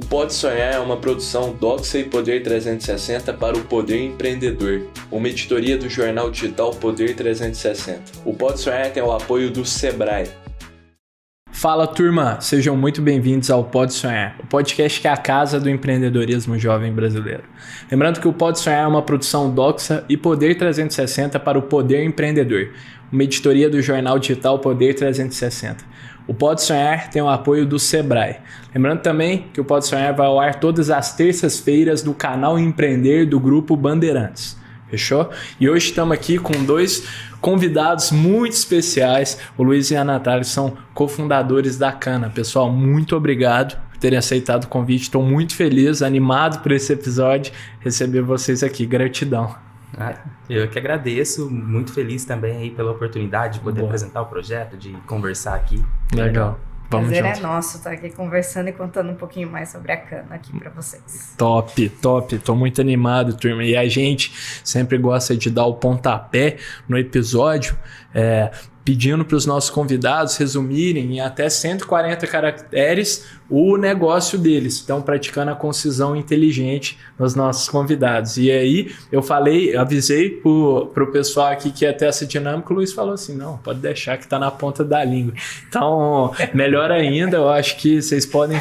Pode Sonhar é uma produção Doxa e Poder 360 para o Poder Empreendedor, uma editoria do jornal digital Poder 360. O Pode Sonhar tem o apoio do Sebrae. Fala, turma! Sejam muito bem-vindos ao Pode Sonhar, o podcast que é a casa do empreendedorismo jovem brasileiro. Lembrando que o Pode Sonhar é uma produção Doxa e Poder 360 para o Poder Empreendedor, uma editoria do jornal digital Poder 360. O Pode Sonhar tem o apoio do Sebrae. Lembrando também que o Pode Sonhar vai ao ar todas as terças-feiras do canal Empreender do Grupo Bandeirantes. Fechou? E hoje estamos aqui com dois convidados muito especiais. O Luiz e a Natália são cofundadores da Cana. Pessoal, muito obrigado por terem aceitado o convite. Estou muito feliz, animado por esse episódio, receber vocês aqui. Gratidão. Eu que agradeço, muito feliz também aí pela oportunidade de poder apresentar o projeto, de conversar aqui. Legal. Vamos prazer junto. É nosso estar aqui conversando e contando um pouquinho mais sobre a Cana aqui para vocês. Top. Tô muito animado, turma. E a gente sempre gosta de dar o pontapé no episódio, pedindo para os nossos convidados resumirem em até 140 caracteres o negócio deles. Então, praticando a concisão inteligente nos nossos convidados. E aí, avisei pro pessoal aqui que ia ter essa dinâmica, o Luiz falou assim, não, pode deixar que tá na ponta da língua. Então, melhor ainda, eu acho que vocês podem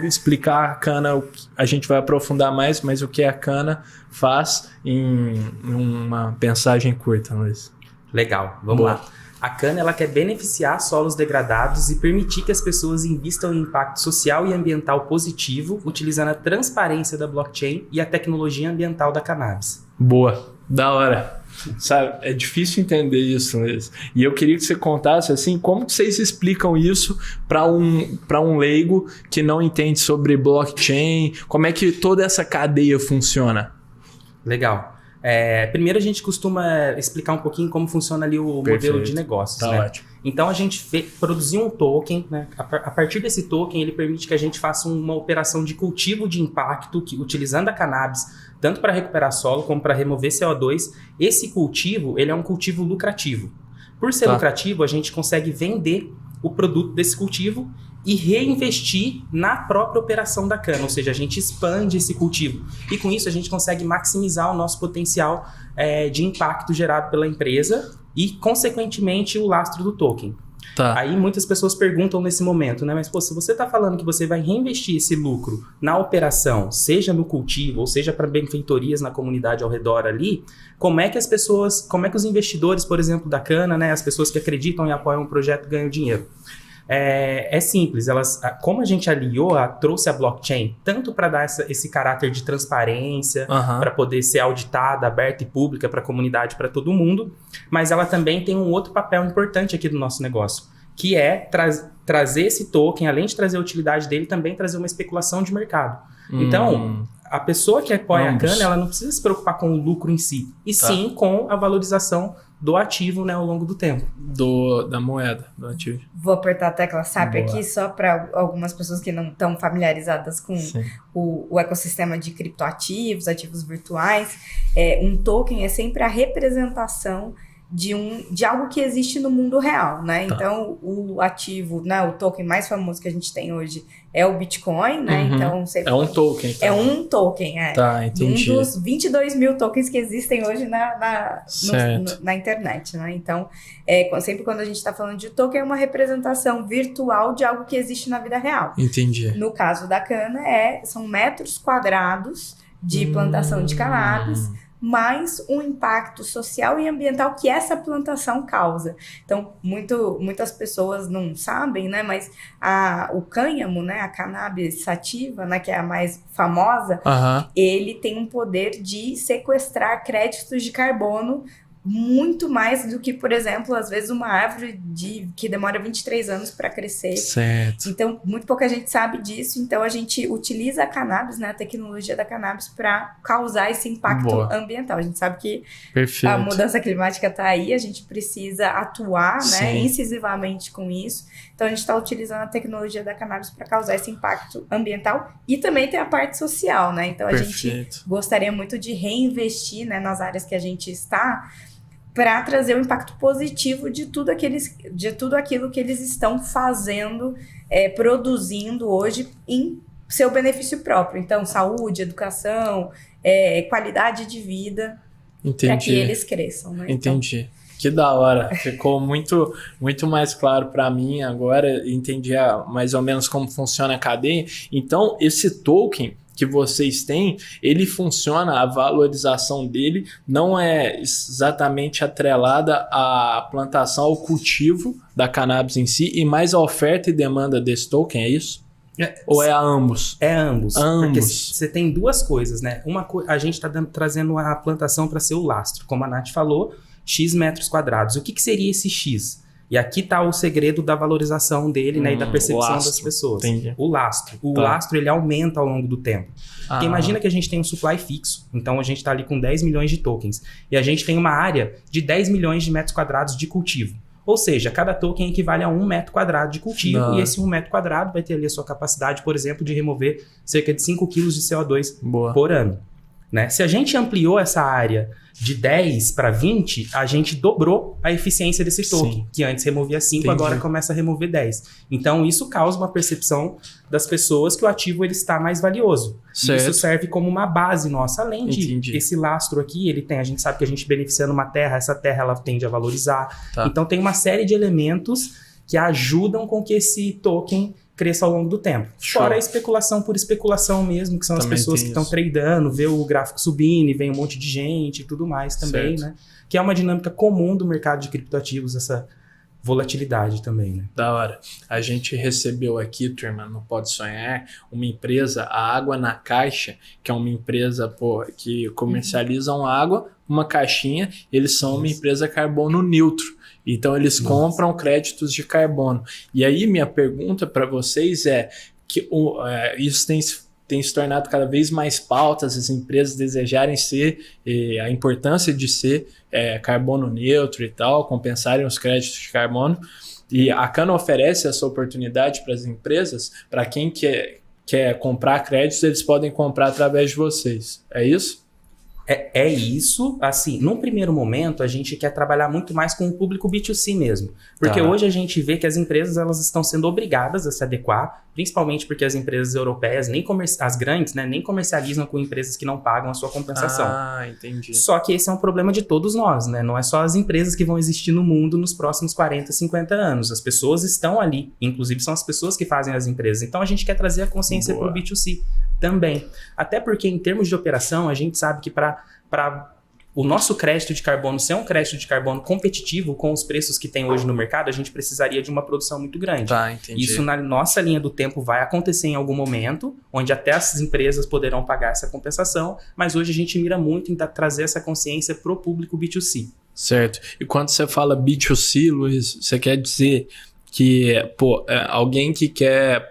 explicar a Cana, a gente vai aprofundar mais, mas o que a Cana faz em uma mensagem curta, Luiz. Legal, vamos lá. A Cana ela quer beneficiar solos degradados e permitir que as pessoas invistam em impacto social e ambiental positivo, utilizando a transparência da blockchain e a tecnologia ambiental da cannabis. Boa, da hora. Sabe, é difícil entender isso, Luiz. E eu queria que você contasse assim, como que vocês explicam isso para um leigo que não entende sobre blockchain, como é que toda essa cadeia funciona? Legal. Primeiro a gente costuma explicar um pouquinho como funciona ali o modelo de negócios. Tá, né? ótimo. Então a gente produziu um token, né? A partir desse token ele permite que a gente faça uma operação de cultivo de impacto utilizando a cannabis, tanto para recuperar solo como para remover CO2. Esse cultivo ele é um cultivo lucrativo. Por ser lucrativo, a gente consegue vender o produto desse cultivo e reinvestir na própria operação da cana, ou seja, a gente expande esse cultivo e com isso a gente consegue maximizar o nosso potencial de impacto gerado pela empresa e, consequentemente, o lastro do token. Tá. Aí muitas pessoas perguntam nesse momento, né? Mas se você está falando que você vai reinvestir esse lucro na operação, seja no cultivo ou seja para benfeitorias na comunidade ao redor ali, como é que os investidores, por exemplo, da cana, né, as pessoas que acreditam e apoiam o projeto ganham dinheiro? É simples, como a gente trouxe a blockchain tanto para dar esse caráter de transparência, para poder ser auditada, aberta e pública para a comunidade, para todo mundo, mas ela também tem um outro papel importante aqui do nosso negócio, que é trazer esse token, além de trazer a utilidade dele, também trazer uma especulação de mercado. Então, a pessoa que apoia a cana, ela não precisa se preocupar com o lucro em si, e sim com a valorização do ativo, né, ao longo do tempo. Da moeda, do ativo. Vou apertar a tecla SAP aqui só para algumas pessoas que não estão familiarizadas com o ecossistema de criptoativos, ativos virtuais. Um token é sempre a representação de algo que existe no mundo real, né? Então, o ativo, né, o token mais famoso que a gente tem hoje é o Bitcoin, né? Então, é um token. Tá? É um token, Tá, entendi. Um dos 22 mil tokens que existem hoje na internet, né? Então, sempre quando a gente está falando de token, é uma representação virtual de algo que existe na vida real. Entendi. No caso da cana, são metros quadrados de plantação de cannabis, mais um impacto social e ambiental que essa plantação causa. Então, muitas pessoas não sabem, né? Mas o cânhamo, né? A cannabis sativa, né? Que é a mais famosa, ele tem um poder de sequestrar créditos de carbono muito mais do que, por exemplo, às vezes uma árvore que demora 23 anos para crescer. Certo. Então, muito pouca gente sabe disso. Então, a gente utiliza a cannabis, né, a tecnologia da cannabis, para causar esse impacto ambiental. A gente sabe que a mudança climática está aí, a gente precisa atuar, né, incisivamente com isso. Então, a gente está utilizando a tecnologia da cannabis para causar esse impacto ambiental e também tem a parte social, né? Então, a gente gostaria muito de reinvestir, né, nas áreas que a gente está, para trazer um impacto positivo de tudo aquilo que eles estão fazendo, produzindo hoje em seu benefício próprio. Então, saúde, educação, qualidade de vida, para que eles cresçam. Né? Entendi. Então, que da hora. Ficou muito, muito mais claro para mim agora. Entendi mais ou menos como funciona a cadeia. Então, esse token que vocês têm, ele funciona, a valorização dele não é exatamente atrelada à plantação, ao cultivo da cannabis em si, e mais a oferta e demanda desse token, é isso? Ou é a ambos? É ambos. Ambos. Porque você tem duas coisas, né? A gente está trazendo a plantação para ser o lastro, como a Nath falou, X metros quadrados. O que seria esse X? E aqui está o segredo da valorização dele, né, e da percepção das pessoas. Entendi. O lastro. O lastro, ele aumenta ao longo do tempo. Porque imagina que a gente tem um supply fixo. Então, a gente está ali com 10 milhões de tokens. E a gente tem uma área de 10 milhões de metros quadrados de cultivo. Ou seja, cada token equivale a 1 metro quadrado de cultivo. E esse 1 metro quadrado vai ter ali a sua capacidade, por exemplo, de remover cerca de 5 quilos de CO2 por ano. Né? Se a gente ampliou essa área de 10 para 20, a gente dobrou a eficiência desse token, que antes removia 5, agora começa a remover 10. Então, isso causa uma percepção das pessoas que o ativo ele está mais valioso. Isso serve como uma base nossa, além de esse lastro aqui, a gente sabe que a gente beneficiando uma terra, essa terra ela tende a valorizar. Então, tem uma série de elementos que ajudam com que esse token cresça ao longo do tempo. Fora a especulação por especulação mesmo, que são as pessoas que estão tradando, vê o gráfico subindo e vem um monte de gente e tudo mais também, né? Que é uma dinâmica comum do mercado de criptoativos, essa volatilidade também, né? Da hora. A gente recebeu aqui, turma, no Pode Sonhar, uma empresa, a Água na Caixa, que é uma empresa que comercializam água, uma caixinha, eles são uma empresa carbono neutro. Então, eles compram créditos de carbono. E aí, minha pergunta para vocês é que isso tem se tornado cada vez mais pautas, as empresas desejarem ser, a importância de ser carbono neutro e tal, compensarem os créditos de carbono. E a Cano oferece essa oportunidade para as empresas, para quem quer comprar créditos, eles podem comprar através de vocês. É isso? É isso, assim, num primeiro momento a gente quer trabalhar muito mais com o público B2C mesmo, porque hoje a gente vê que as empresas elas estão sendo obrigadas a se adequar, principalmente porque as empresas europeias, as grandes, né, nem comercializam com empresas que não pagam a sua compensação. Entendi. Só que esse é um problema de todos nós, né, não é só as empresas que vão existir no mundo nos próximos 40, 50 anos, as pessoas estão ali, inclusive são as pessoas que fazem as empresas, então a gente quer trazer a consciência para o B2C. Também. Até porque, em termos de operação, a gente sabe que para o nosso crédito de carbono ser um crédito de carbono competitivo com os preços que tem hoje no mercado, a gente precisaria de uma produção muito grande. Entendi. Isso, na nossa linha do tempo, vai acontecer em algum momento, onde até as empresas poderão pagar essa compensação, mas hoje a gente mira muito em trazer essa consciência para o público B2C. Certo. E quando você fala B2C, Luiz, você quer dizer que alguém que quer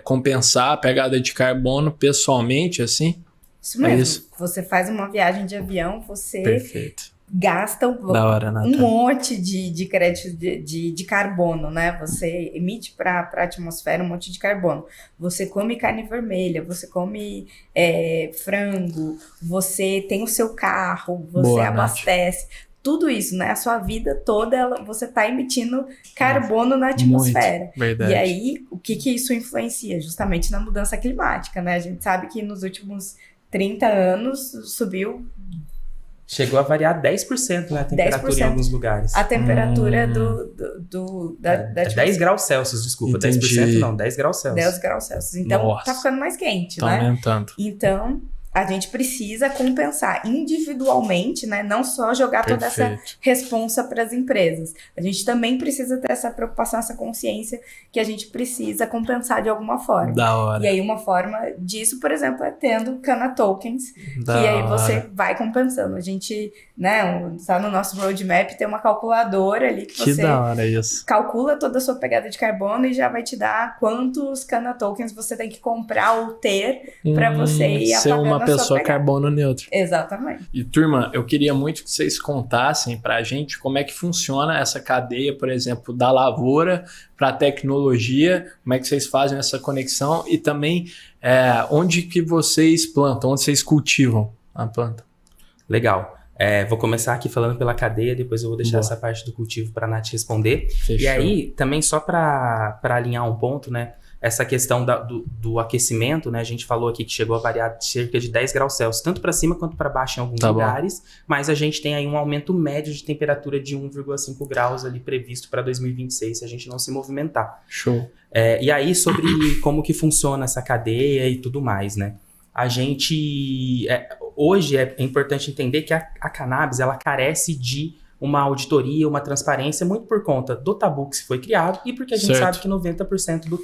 compensar a pegada de carbono pessoalmente, assim? Isso mesmo. É isso? Você faz uma viagem de avião, você gasta um monte de crédito de carbono, né? Você emite para a atmosfera um monte de carbono. Você come carne vermelha, você come frango, você tem o seu carro, você abastece. Nath. Tudo isso, né? A sua vida toda, você está emitindo carbono na atmosfera. Muito, verdade. E aí, o que isso influencia? Justamente na mudança climática, né? A gente sabe que nos últimos 30 anos subiu... Chegou a variar 10%, né? A temperatura 10%. Em alguns lugares. A temperatura da 10 graus Celsius, desculpa. Entendi. 10% não, 10 graus Celsius. 10 graus Celsius. Então, tá ficando mais quente, né? Tá aumentando. Então... a gente precisa compensar individualmente, né? Não só jogar toda essa responsa para as empresas. A gente também precisa ter essa preocupação, essa consciência que a gente precisa compensar de alguma forma. Da hora. E aí uma forma disso, por exemplo, é tendo Cana Tokens, que aí você vai compensando. A gente, né, tá no nosso roadmap, tem uma calculadora ali que você da hora isso. Calcula toda a sua pegada de carbono e já vai te dar quantos Cana Tokens você tem que comprar ou ter para você ir apagando uma pessoa carbono neutro. Exatamente. E turma, eu queria muito que vocês contassem pra gente como é que funciona essa cadeia, por exemplo, da lavoura para a tecnologia, como é que vocês fazem essa conexão e também onde que vocês plantam, onde vocês cultivam a planta. Legal. Vou começar aqui falando pela cadeia, depois eu vou deixar essa parte do cultivo para a Nath responder. Fechou. E aí, também só para alinhar um ponto, né? essa questão do aquecimento, né? A gente falou aqui que chegou a variar de cerca de 10 graus Celsius, tanto para cima quanto para baixo em alguns lugares, mas a gente tem aí um aumento médio de temperatura de 1,5 graus ali previsto para 2026, se a gente não se movimentar. Show. E aí, sobre como que funciona essa cadeia e tudo mais, né? A gente... hoje é importante entender que a cannabis, ela carece de uma auditoria, uma transparência, muito por conta do tabu que se foi criado e porque a gente sabe que 90%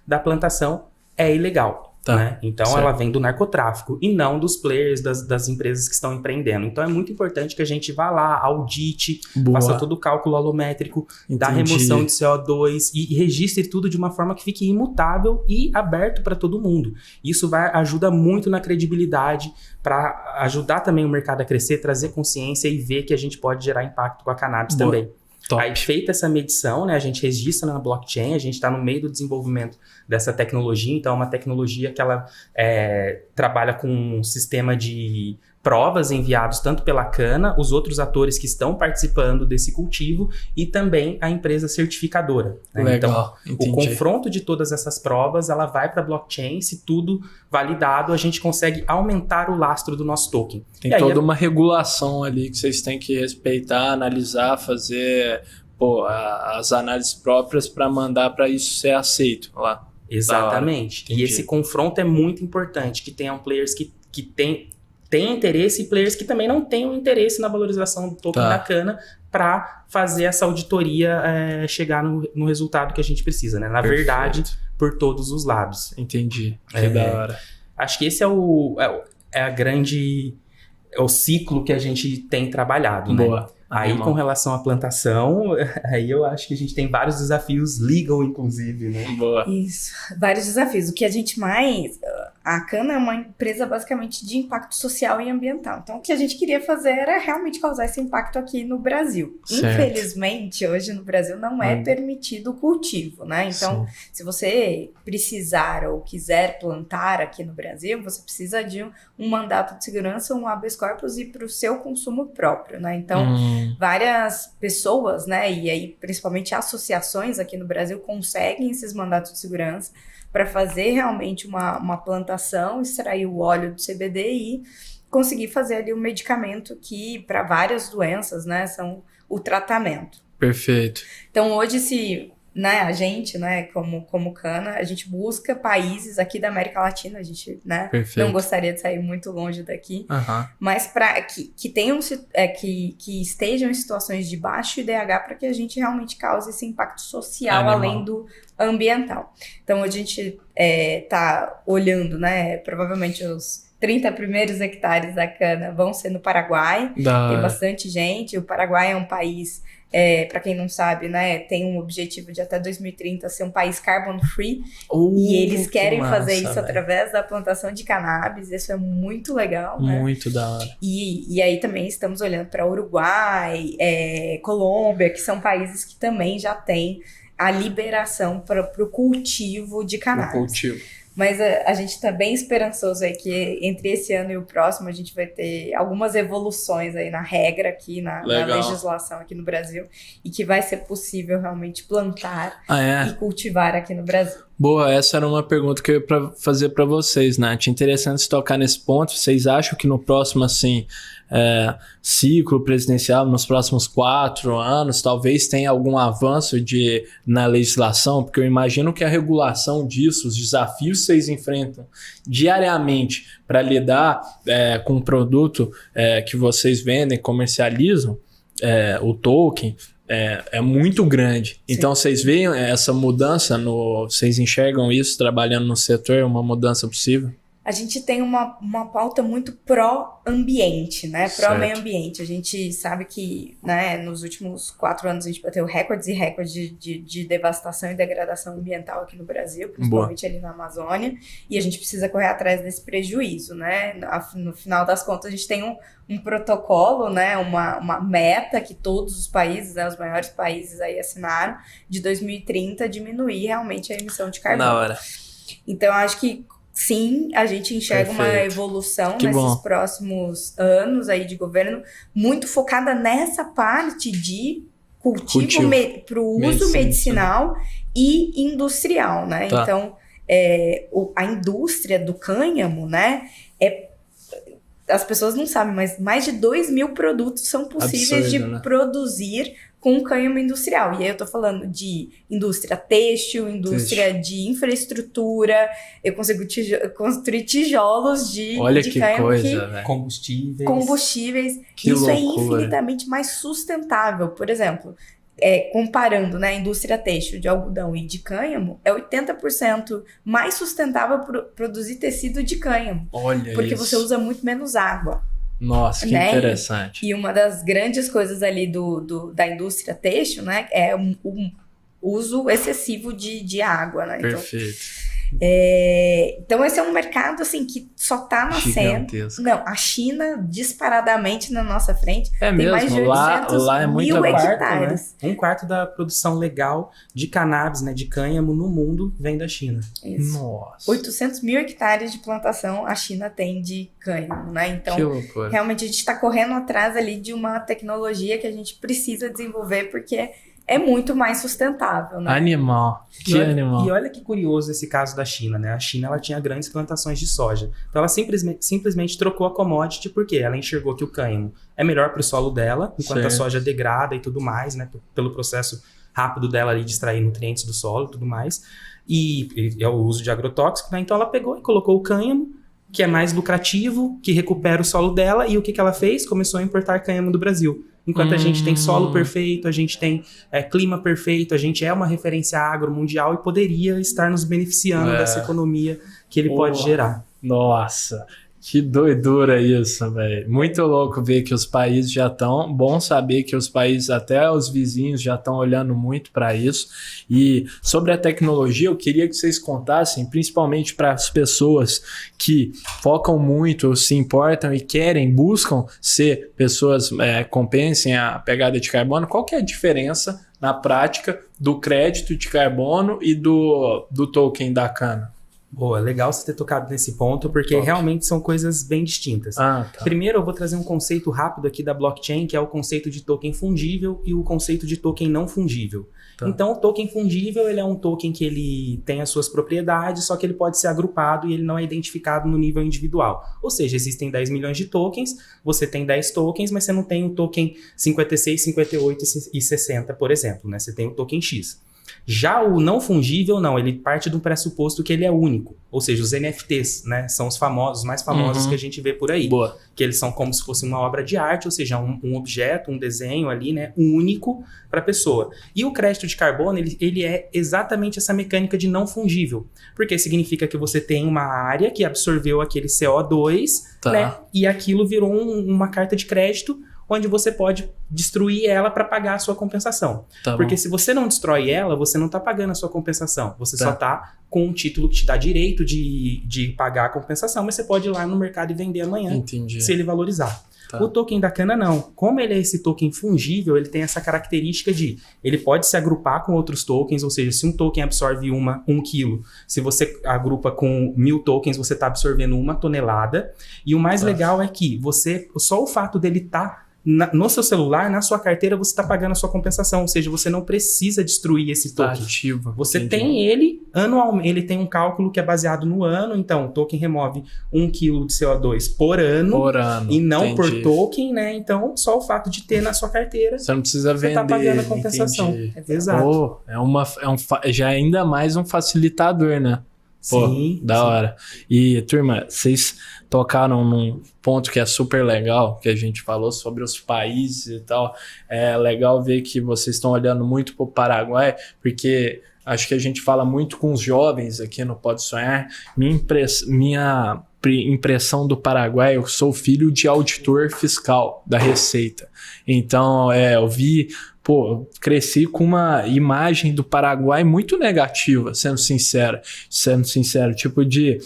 da plantação é ilegal. Né? Então ela vem do narcotráfico e não dos players, das empresas que estão empreendendo. Então é muito importante que a gente vá lá, audite, faça todo o cálculo alométrico da remoção de CO2 e registre tudo de uma forma que fique imutável e aberto para todo mundo. Isso ajuda muito na credibilidade, para ajudar também o mercado a crescer, trazer consciência e ver que a gente pode gerar impacto com a cannabis também. Top. Aí, feita essa medição, né, a gente registra na blockchain, a gente está no meio do desenvolvimento dessa tecnologia, então é uma tecnologia que ela trabalha com um sistema de provas enviados tanto pela cana, os outros atores que estão participando desse cultivo e também a empresa certificadora. Né? Legal, então, o confronto de todas essas provas, ela vai para a blockchain, se tudo validado, a gente consegue aumentar o lastro do nosso token. Tem toda uma regulação ali que vocês têm que respeitar, analisar, fazer as análises próprias para mandar para isso ser aceito lá. Exatamente. E esse confronto é muito importante, que tenham players que têm interesse e players que também não tenham interesse na valorização do token da cana para fazer essa auditoria chegar no resultado que a gente precisa, né? Na verdade, por todos os lados. Entendi. Que da hora. Acho que esse é o ciclo que a gente tem trabalhado, né? Boa. Aí, com relação à plantação, aí eu acho que a gente tem vários desafios legal, inclusive, né? Boa. Isso, vários desafios. O que a gente mais... A Cana é uma empresa basicamente de impacto social e ambiental. Então, o que a gente queria fazer era realmente causar esse impacto aqui no Brasil. Certo. Infelizmente, hoje no Brasil não é permitido o cultivo, né? Então, se você precisar ou quiser plantar aqui no Brasil, você precisa de um mandato de segurança, um habeas corpus e para o seu consumo próprio, né? Então, várias pessoas, né? E aí, principalmente associações aqui no Brasil conseguem esses mandatos de segurança para fazer realmente uma plantação, extrair o óleo do CBD e conseguir fazer ali um medicamento que, para várias doenças, né, são o tratamento. Perfeito. Então, hoje, a gente, né, como Cana, a gente busca países aqui da América Latina, a gente, né, não gostaria de sair muito longe daqui, mas para que tenham, que estejam em situações de baixo IDH para que a gente realmente cause esse impacto social além do ambiental. Então, a gente tá olhando, né, provavelmente os 30 primeiros hectares da cana vão ser no Paraguai, tem bastante gente, o Paraguai é um país... para quem não sabe, né, tem um objetivo de até 2030 ser um país carbon free e eles querem fazer isso através da plantação de cannabis. Isso é muito legal, né? Muito da hora. E aí também estamos olhando para Uruguai, Colômbia, que são países que também já têm a liberação para o cultivo de cannabis. Mas a gente está bem esperançoso aí que entre esse ano e o próximo a gente vai ter algumas evoluções aí na regra aqui, na legislação aqui no Brasil, e que vai ser possível realmente plantar e cultivar aqui no Brasil. Boa, essa era uma pergunta que eu ia fazer para vocês, Nath. Interessante tocar nesse ponto. Vocês acham que no próximo, ciclo presidencial, nos próximos 4 anos, talvez tenha algum avanço na legislação? Porque eu imagino que a regulação disso, os desafios que vocês enfrentam diariamente para lidar com o produto que vocês vendem, comercializam, o token... É muito grande. Sim. Então, vocês veem essa mudança, vocês enxergam isso trabalhando no setor, uma mudança possível? A gente tem uma pauta muito pró-ambiente, né? Pró-meio ambiente. A gente sabe que, né, nos últimos 4 anos a gente bateu recordes e recordes de devastação e degradação ambiental aqui no Brasil, principalmente ali na Amazônia, e a gente precisa correr atrás desse prejuízo, né? No final das contas, a gente tem um protocolo, né, uma meta que todos os países, né, os maiores países aí assinaram, de 2030 diminuir realmente a emissão de carbono. Na hora. Então, eu acho que sim, a gente enxerga uma evolução nesses próximos anos aí de governo, muito focada nessa parte de cultivo para o uso medicinal e industrial, né? Tá. Então, a indústria do cânhamo, né? As pessoas não sabem, mas mais de 2.000 produtos são possíveis Absurdo, de né? produzir com cânhamo industrial. E aí eu tô falando de indústria têxtil, indústria de infraestrutura, eu consigo construir tijolos de Olha de que cânhamo coisa, velho. Combustíveis. Que Isso é loucura. infinitamente mais sustentável. Por exemplo, comparando, né, a indústria têxtil de algodão e de cânhamo, é 80% mais sustentável produzir tecido de cânhamo. Olha Porque isso. você usa muito menos água. Nossa, que né? interessante. E uma das grandes coisas ali da indústria têxtil, né, é o uso excessivo de água, né? Perfeito. Então esse é um mercado assim que só tá nascendo. Gigantesco. Não, a China disparadamente na nossa frente É tem mesmo, mais de 800 lá é mil muita coisa. hectares. Um quarto da produção legal de cannabis, né, de cânhamo no mundo vem da China. Isso. Nossa, 800 mil hectares de plantação a China tem de cânhamo, né? Então, que loucura. realmente a gente está correndo atrás ali de uma tecnologia que a gente precisa desenvolver porque é muito mais sustentável, né? Animal, que animal. E olha que curioso esse caso da China, né? A China, ela tinha grandes plantações de soja. Então ela simplesmente trocou a commodity porque ela enxergou que o cânhamo é melhor para o solo dela, enquanto a Certo. soja degrada e tudo mais, né? Pelo processo rápido dela ali de extrair nutrientes do solo e tudo mais. E é o uso de agrotóxico, né? Então ela pegou e colocou o cânhamo, que é mais lucrativo, que recupera o solo dela, e o que ela fez? Começou a importar cânhamo do Brasil. Enquanto a gente tem solo perfeito, a gente tem clima perfeito, a gente é uma referência agro mundial e poderia estar nos beneficiando dessa economia que ele pode gerar. Nossa, que doidura isso, velho. Muito louco ver que os países já estão. Bom saber que os países, até os vizinhos, já estão olhando muito para isso. E sobre a tecnologia, eu queria que vocês contassem, principalmente para as pessoas que focam muito, se importam e buscam ser pessoas compensem a pegada de carbono. Qual que é a diferença na prática do crédito de carbono e do token da cana? Boa, legal você ter tocado nesse ponto, porque realmente são coisas bem distintas. Tá. Primeiro, eu vou trazer um conceito rápido aqui da blockchain, que é o conceito de token fungível e o conceito de token não fungível. Tá. Então, o token fungível, ele é um token que ele tem as suas propriedades, só que ele pode ser agrupado e ele não é identificado no nível individual. Ou seja, existem 10 milhões de tokens, você tem 10 tokens, mas você não tem o token 56, 58 e 60, por exemplo, né? Você tem o token X. Já o não fungível, não, ele parte de um pressuposto que ele é único, ou seja, os NFTs, né, são os mais famosos que a gente vê por aí, Boa. que eles são como se fosse uma obra de arte, ou seja, um objeto, um desenho ali, né, único para a pessoa. E o crédito de carbono, ele é exatamente essa mecânica de não fungível, porque significa que você tem uma área que absorveu aquele CO2, Tá. né, e aquilo virou uma carta de crédito, onde você pode destruir ela para pagar a sua compensação. Tá Porque bom. se você não destrói ela, você não está pagando a sua compensação. Você Tá. só está com um título que te dá direito de pagar a compensação, mas você pode ir lá no mercado e vender amanhã, Entendi. se ele valorizar. Tá. O token da cana não. Como ele é esse token fungível, ele tem essa característica de ele pode se agrupar com outros tokens, ou seja, se um token absorve 1 quilo, se você agrupa com 1000 tokens, você está absorvendo 1 tonelada. E o mais legal é que só o fato dele estar no seu celular, na sua carteira, você está pagando a sua compensação, ou seja, você não precisa destruir esse Tá token. ativo. Você Entendi. tem ele anualmente, ele tem um cálculo que é baseado no ano, então o token remove 1 kg de CO2 por ano, Por ano. e não entendi. por token, né? Então, só o fato de ter na sua carteira, Você não precisa você vender. tá pagando a compensação. Entendi. Exato. Pô, já é ainda mais um facilitador, né? Pô, da hora. E, turma, vocês tocaram num ponto que é super legal, que a gente falou sobre os países e tal. É legal ver que vocês estão olhando muito para o Paraguai, porque acho que a gente fala muito com os jovens aqui no Pode Sonhar. Minha impressão do Paraguai, eu sou filho de auditor fiscal da Receita. Então, eu vi... Pô, cresci com uma imagem do Paraguai muito negativa, sendo sincero, tipo de,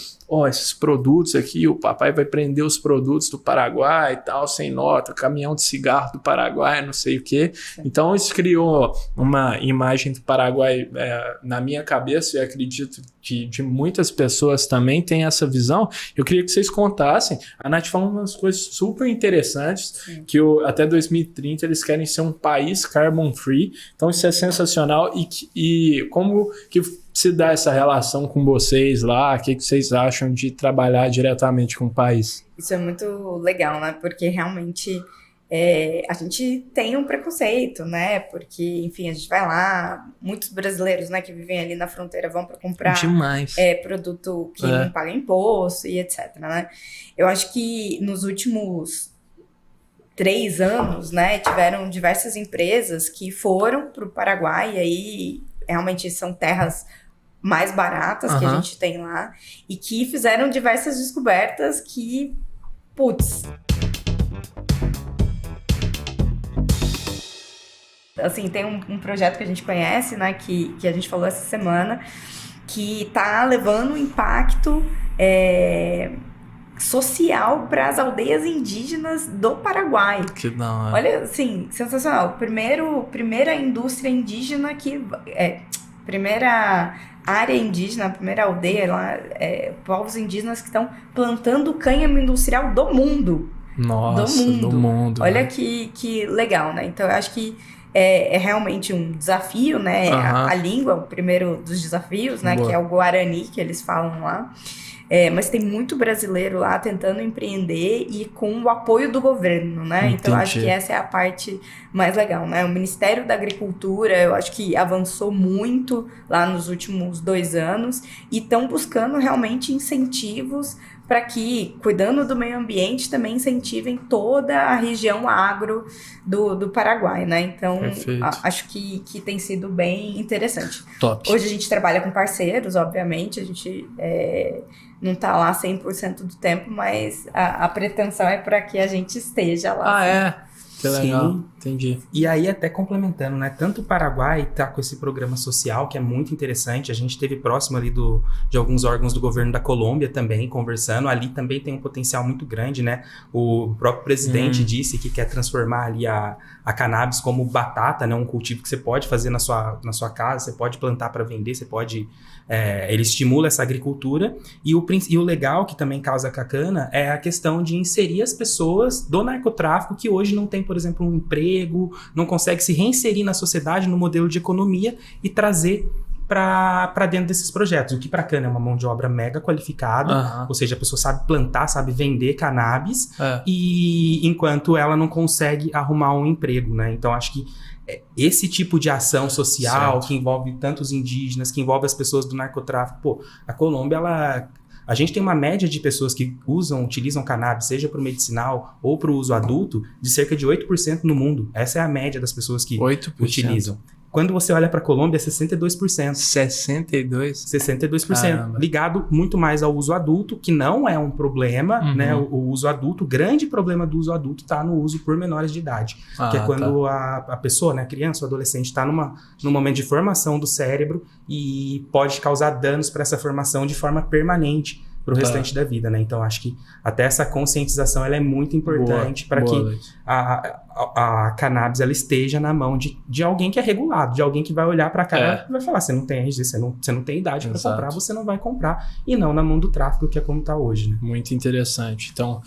esses produtos aqui, o papai vai prender os produtos do Paraguai e tal, sem nota, caminhão de cigarro do Paraguai, não sei o quê. Então isso criou uma imagem do Paraguai na minha cabeça, e acredito que de muitas pessoas também tem essa visão. Eu queria que vocês contassem. A Nath falou umas coisas super interessantes, que até 2030 eles querem ser um país carbon free. Então isso é sensacional. E como que se dá essa relação com vocês lá? O que vocês acham de trabalhar diretamente com o país? Isso é muito legal, né? Porque realmente a gente tem um preconceito, né? Porque, enfim, a gente vai lá, muitos brasileiros, né, que vivem ali na fronteira vão para comprar Demais. Produto que não paga imposto e etc, né? Eu acho que nos últimos 3 anos, né, tiveram diversas empresas que foram para o Paraguai, e aí realmente são terras mais baratas que a gente tem lá, e que fizeram diversas descobertas que, putz... Assim, tem um projeto que a gente conhece, né, que a gente falou essa semana, que tá levando um impacto social para as aldeias indígenas do Paraguai. Que da hora. Olha, assim, sensacional. Primeira indústria indígena primeira área indígena, a primeira aldeia lá, povos indígenas que estão plantando cânhamo industrial do mundo. Nossa, do mundo. Olha, né? que legal, né? Então, eu acho que é realmente um desafio, né? A língua, o primeiro dos desafios, né? Boa. Que é o Guarani, que eles falam lá. Mas tem muito brasileiro lá tentando empreender e com o apoio do governo, né? Entendi. Então, acho que essa é a parte mais legal, né? O Ministério da Agricultura, eu acho que avançou muito lá nos últimos 2 anos e estão buscando realmente incentivos para que, cuidando do meio ambiente, também incentivem toda a região agro do Paraguai, né? Então, acho que tem sido bem interessante. Top. Hoje a gente trabalha com parceiros, obviamente, a gente não está lá 100% do tempo, mas a pretensão é para que a gente esteja lá. Ah, é? Que legal. Sim. Entendi. E aí, até complementando, né? Tanto o Paraguai tá com esse programa social, que é muito interessante. A gente esteve próximo ali de alguns órgãos do governo da Colômbia também, conversando. Ali também tem um potencial muito grande, né? O próprio presidente disse que quer transformar ali a cannabis como batata, né? Um cultivo que você pode fazer na sua casa, você pode plantar para vender, você pode... ele estimula essa agricultura. E o legal, que também causa cacana, é a questão de inserir as pessoas do narcotráfico que hoje não tem, por exemplo, um emprego, não consegue se reinserir na sociedade, no modelo de economia e trazer para dentro desses projetos. O que para cana é uma mão de obra mega qualificada, ou seja, a pessoa sabe plantar, sabe vender cannabis, e enquanto ela não consegue arrumar um emprego, né? Então, acho que esse tipo de ação social que envolve tantos indígenas, que envolve as pessoas do narcotráfico, a Colômbia, a gente tem uma média de pessoas que utilizam cannabis, seja para o medicinal ou para o uso adulto, de cerca de 8% no mundo. Essa é a média das pessoas que 8%. utilizam. Quando você olha para a Colômbia, é 62%. 62%? 62%. Caramba. Ligado muito mais ao uso adulto, que não é um problema, né? O uso adulto, o grande problema do uso adulto está no uso por menores de idade. Que é quando a pessoa, né, a criança ou adolescente, está num momento de formação do cérebro e pode causar danos para essa formação de forma permanente para o restante da vida, né? Então, acho que até essa conscientização ela é muito importante para que a cannabis ela esteja na mão de alguém que é regulado, de alguém que vai olhar para a cara e vai falar, você não tem RG, você não tem idade para comprar, você não vai comprar, e não na mão do tráfico, que é como está hoje, né? Muito interessante. Então,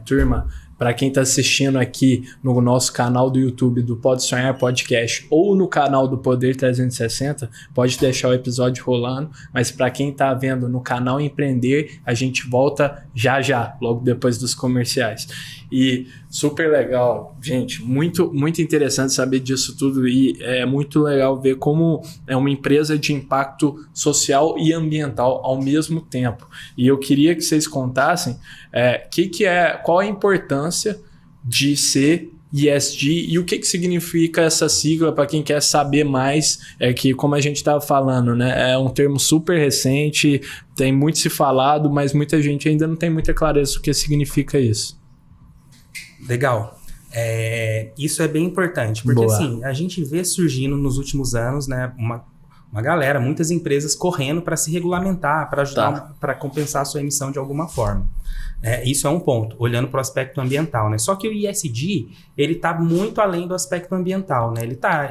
turma, para quem está assistindo aqui no nosso canal do YouTube do Pode Sonhar Podcast ou no canal do Poder 360, pode deixar o episódio rolando, mas para quem está vendo no canal Empreender, a gente volta já, logo depois dos comerciais. E super legal, gente, muito, muito interessante saber disso tudo, e é muito legal ver como é uma empresa de impacto social e ambiental ao mesmo tempo. E eu queria que vocês contassem qual a importância de ser ESG e o que significa essa sigla para quem quer saber mais, que como a gente estava falando, né, é um termo super recente, tem muito se falado, mas muita gente ainda não tem muita clareza do que significa isso. Legal. Isso é bem importante, porque assim, a gente vê surgindo nos últimos anos, né, uma galera, muitas empresas correndo para se regulamentar, para ajudar, para compensar a sua emissão de alguma forma. Isso é um ponto, olhando para o aspecto ambiental, né? Só que o ESG, ele está muito além do aspecto ambiental, né?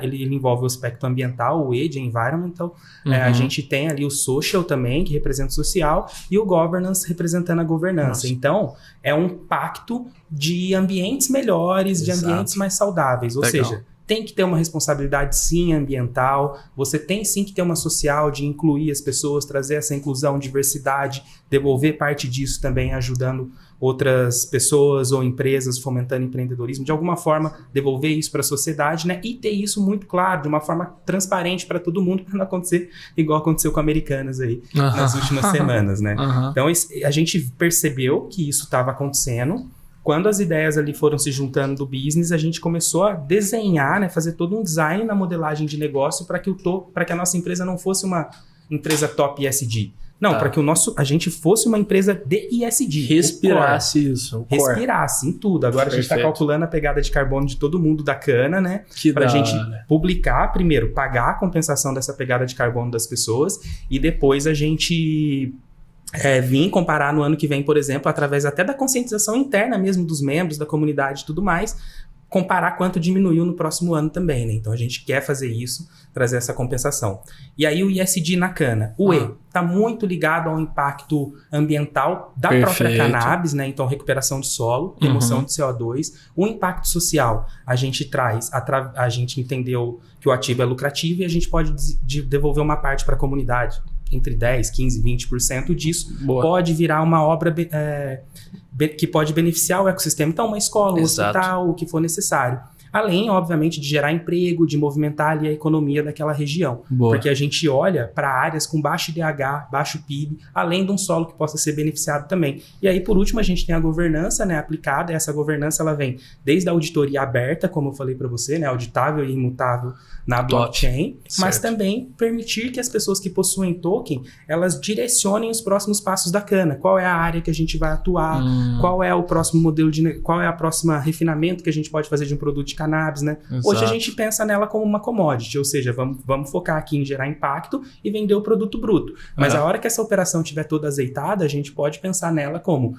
Ele envolve o aspecto ambiental, o E de environmental, a gente tem ali o social também, que representa o social, e o governance representando a governança. Então, é um pacto de ambientes melhores, de ambientes mais saudáveis, ou seja, tem que ter uma responsabilidade sim ambiental, você tem sim que ter uma social de incluir as pessoas, trazer essa inclusão, diversidade, devolver parte disso também ajudando outras pessoas ou empresas, fomentando empreendedorismo, de alguma forma devolver isso para a sociedade, né? E ter isso muito claro, de uma forma transparente para todo mundo, para não acontecer igual aconteceu com Americanas aí nas últimas semanas, né? Então a gente percebeu que isso estava acontecendo. Quando as ideias ali foram se juntando do business, a gente começou a desenhar, né, fazer todo um design na modelagem de negócio para que a nossa empresa não fosse uma empresa top ESG. Não, para que a gente fosse uma empresa de ESG. Respirasse isso. Respirasse em tudo. Agora a gente está calculando a pegada de carbono de todo mundo da cana, né? Para a gente publicar, primeiro, pagar a compensação dessa pegada de carbono das pessoas e depois a gente vir comparar no ano que vem, por exemplo, através até da conscientização interna mesmo dos membros, da comunidade e tudo mais, comparar quanto diminuiu no próximo ano também, né? Então a gente quer fazer isso, trazer essa compensação. E aí o ESG na cana, o E, está muito ligado ao impacto ambiental da própria cannabis, né? Então recuperação de solo, remoção de CO2, o impacto social, a gente traz, a gente entendeu que o ativo é lucrativo e a gente pode devolver uma parte para a comunidade. Entre 10%, 15%, 20% disso pode virar uma obra que pode beneficiar o ecossistema. Então, uma escola, um hospital, o que for necessário. Além, obviamente, de gerar emprego, de movimentar ali a economia daquela região. Porque a gente olha para áreas com baixo IDH, baixo PIB, além de um solo que possa ser beneficiado também. E aí, por último, a gente tem a governança, né, aplicada. Essa governança ela vem desde a auditoria aberta, como eu falei para você, né, auditável e imutável na blockchain, mas também permitir que as pessoas que possuem token, elas direcionem os próximos passos da cana. Qual é a área que a gente vai atuar, qual é o próximo modelo qual é a próxima refinamento que a gente pode fazer de um produto de cannabis, né? Hoje a gente pensa nela como uma commodity, ou seja, vamos focar aqui em gerar impacto e vender o produto bruto. Mas a hora que essa operação estiver toda azeitada, a gente pode pensar nela como,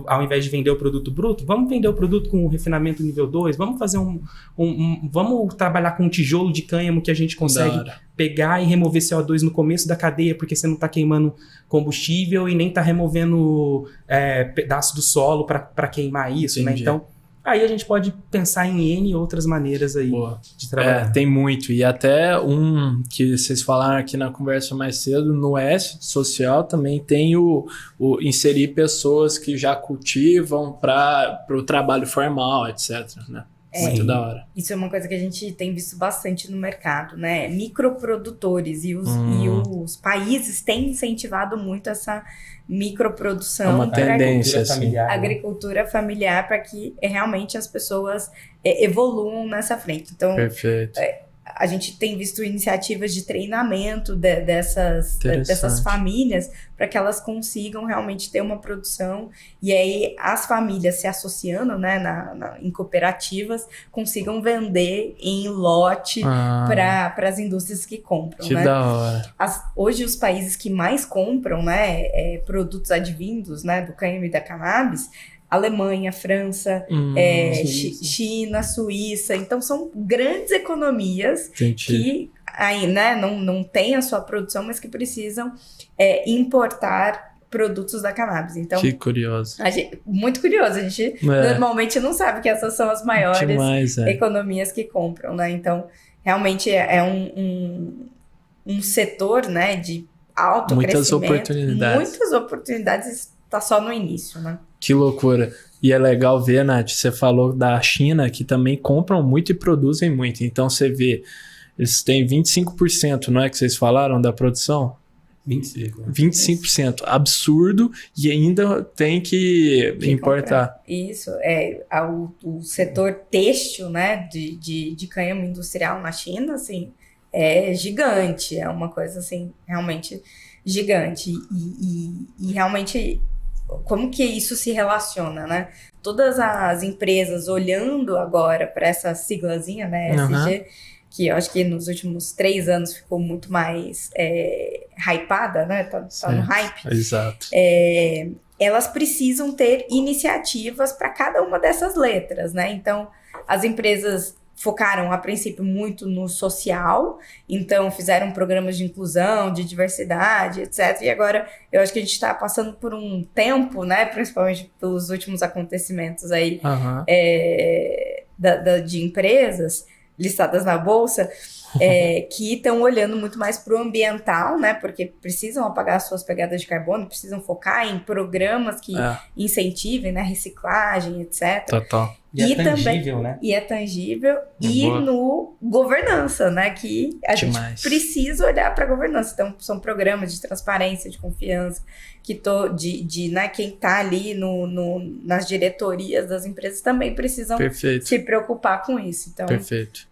ao invés de vender o produto bruto, vamos vender o produto com refinamento nível 2, vamos fazer vamos trabalhar com um tijolo de cânhamo que a gente consegue pegar e remover CO2 no começo da cadeia, porque você não está queimando combustível e nem está removendo pedaço do solo para queimar isso, né? Então, aí a gente pode pensar em N outras maneiras aí de trabalhar. Tem muito. E até um que vocês falaram aqui na conversa mais cedo, no S social também tem o inserir pessoas que já cultivam para o trabalho formal, etc, né? Muito da hora. Isso é uma coisa que a gente tem visto bastante no mercado, né? Microprodutores e os países têm incentivado muito essa microprodução. É uma tendência, assim. Agricultura familiar para que realmente as pessoas evoluam nessa frente. Então, perfeito. A gente tem visto iniciativas de treinamento dessas famílias para que elas consigam realmente ter uma produção e aí as famílias se associando, né, em cooperativas consigam vender em lote para as indústrias que compram. Que da hora. Hoje os países que mais compram, né, produtos advindos, né, do cânhamo e da cannabis, Alemanha, França, China, Suíça. Então, são grandes economias que aí, né, não têm a sua produção, mas que precisam importar produtos da cannabis. Então, que curioso. Muito curioso. A gente normalmente não sabe que essas são as maiores economias que compram, né? Então, realmente é um setor, né, de alto crescimento. Muitas oportunidades. Está só no início, né? Que loucura. E é legal ver, Nath, você falou da China, que também compram muito e produzem muito. Então, você vê, eles têm 25%, não é que vocês falaram, da produção? 25%. Absurdo. E ainda tem que importar. Isso. O setor têxtil, né, de cânhamo industrial na China, assim, é gigante. É uma coisa, assim, realmente gigante. E realmente... Como que isso se relaciona, né? Todas as empresas olhando agora para essa siglazinha, né, ESG, que eu acho que nos últimos 3 anos ficou muito mais hypada, né? Tá no hype. Exato. Elas precisam ter iniciativas para cada uma dessas letras, né? Então, as empresas focaram, a princípio, muito no social, então fizeram programas de inclusão, de diversidade, etc. E agora, eu acho que a gente está passando por um tempo, né, principalmente pelos últimos acontecimentos aí de empresas, listadas na Bolsa, que estão olhando muito mais para o ambiental, né? Porque precisam apagar suas pegadas de carbono, precisam focar em programas que incentivem, né? Reciclagem, etc. Total. E é tangível, né? E é tangível. E no governança, né? Que a gente precisa olhar para a governança. Então, são programas de transparência, de confiança, né, quem está ali nas diretorias das empresas também precisam se preocupar com isso. Então,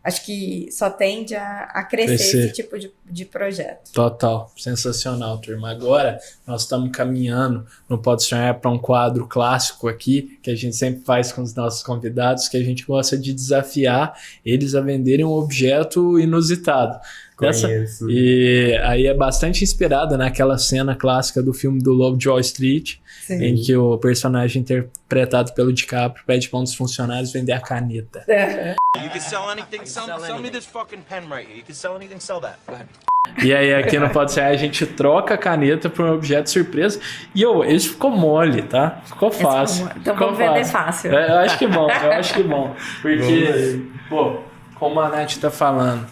acho que só tende a crescer esse tipo de projeto. Total. Sensacional, turma. Agora, nós estamos caminhando no Pode Sonhar para um quadro clássico aqui, que a gente sempre faz com os nossos convidados, que a gente gosta de desafiar eles a venderem um objeto inusitado. E aí é bastante inspirada naquela cena clássica do filme do Lobo de Wall Street, em que o personagem interpretado pelo DiCaprio pede para um dos funcionários vender a caneta. You can sell anything, sell me this fucking pen right here. You can sell anything, sell that. Go ahead. E aí aqui no Pode Ser a gente troca a caneta por um objeto surpresa. E esse ficou mole, tá? Ficou fácil. Então vamos vender fácil. Eu acho que bom. Porque, como a Nath tá falando,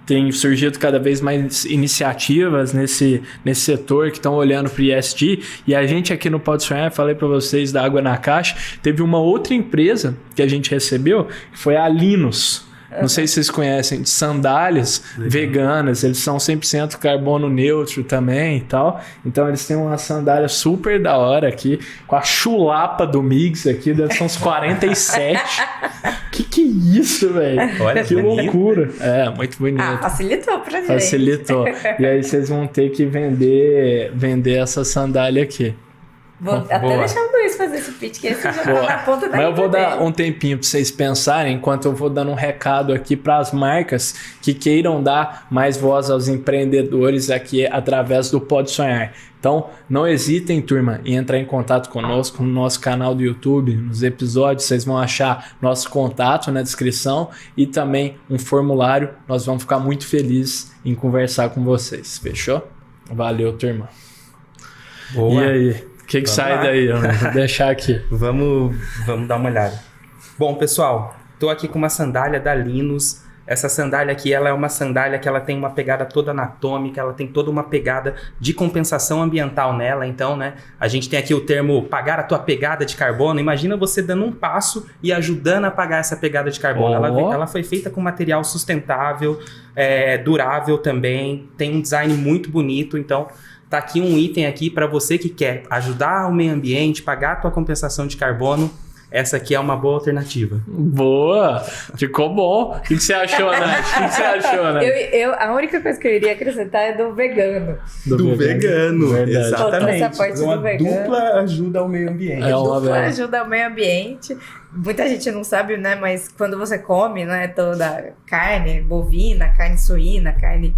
tem surgido cada vez mais iniciativas nesse setor que estão olhando para o ESG, e a gente aqui no Pode Sonhar, falei para vocês da Água na Caixa, teve uma outra empresa que a gente recebeu, que foi a Linus. Não sei se vocês conhecem, de sandálias veganas, eles são 100% carbono neutro também e tal. Então eles têm uma sandália super da hora aqui, com a chulapa do Mix aqui, deve ser uns 47. Que é isso, velho? Olha que loucura. Muito bonito. Facilitou pra gente. Facilitou. E aí vocês vão ter que vender essa sandália aqui. Vou até deixar o Luiz fazer esse pitch, que esse já tá na ponta da Mas eu vou dar um tempinho para vocês pensarem, enquanto eu vou dando um recado aqui para as marcas que queiram dar mais voz aos empreendedores aqui através do Pode Sonhar. Então, não hesitem, turma, em entrar em contato conosco no nosso canal do YouTube, nos episódios, vocês vão achar nosso contato na descrição e também um formulário. Nós vamos ficar muito felizes em conversar com vocês. Fechou? Valeu, turma. Boa. E aí? O que sai daí? Vou deixar aqui. Vamos dar uma olhada. Bom, pessoal, tô aqui com uma sandália da Linus. Essa sandália aqui, ela é uma sandália que ela tem uma pegada toda anatômica, ela tem toda uma pegada de compensação ambiental nela. Então, né, a gente tem aqui o termo pagar a tua pegada de carbono. Imagina você dando um passo e ajudando a pagar essa pegada de carbono. Ela foi feita com material sustentável, durável também, tem um design muito bonito, então... Tá aqui um item aqui para você que quer ajudar o meio ambiente, pagar a tua compensação de carbono. Essa aqui é uma boa alternativa. Boa! Ficou bom. O que você achou, Nath? A única coisa que eu iria acrescentar é do vegano. Do vegano. Exatamente. Essa parte uma do vegano. Dupla ajuda ao meio ambiente. Ajuda ao meio ambiente. Muita gente não sabe, né? Mas quando você come, né, toda carne bovina, carne suína, carne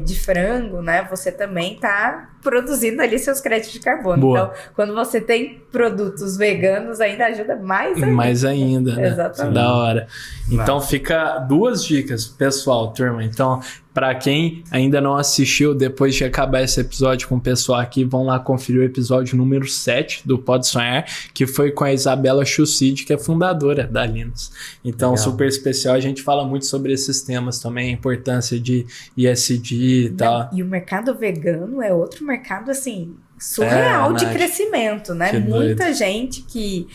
de frango, né? Você também tá produzindo ali seus créditos de carbono. Boa. Então, quando você tem produtos veganos, ainda ajuda mais ainda. Mais ainda, né? Exatamente. Da hora. Então, fica 2 dicas, pessoal, turma. Então, para quem ainda não assistiu, depois de acabar esse episódio com o pessoal aqui, vão lá conferir o episódio número 7 do Pode Sonhar, que foi com a Isabela Chucid, que é fundadora da Linus. Então, super especial. A gente fala muito sobre esses temas também, a importância de ESG e tal. E o mercado vegano é outro mercado, assim, surreal de crescimento, né? Muita gente que,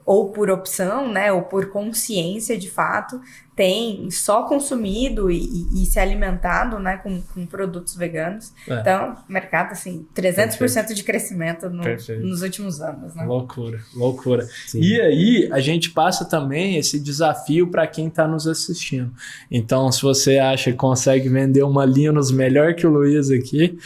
ou por opção, né, ou por consciência, de fato, tem só consumido e se alimentado, né, com produtos veganos. Então, mercado, assim, 300% de crescimento nos últimos anos, né? Loucura. Sim. E aí, a gente passa também esse desafio para quem está nos assistindo. Então, se você acha que consegue vender uma Linus melhor que o Luiz aqui,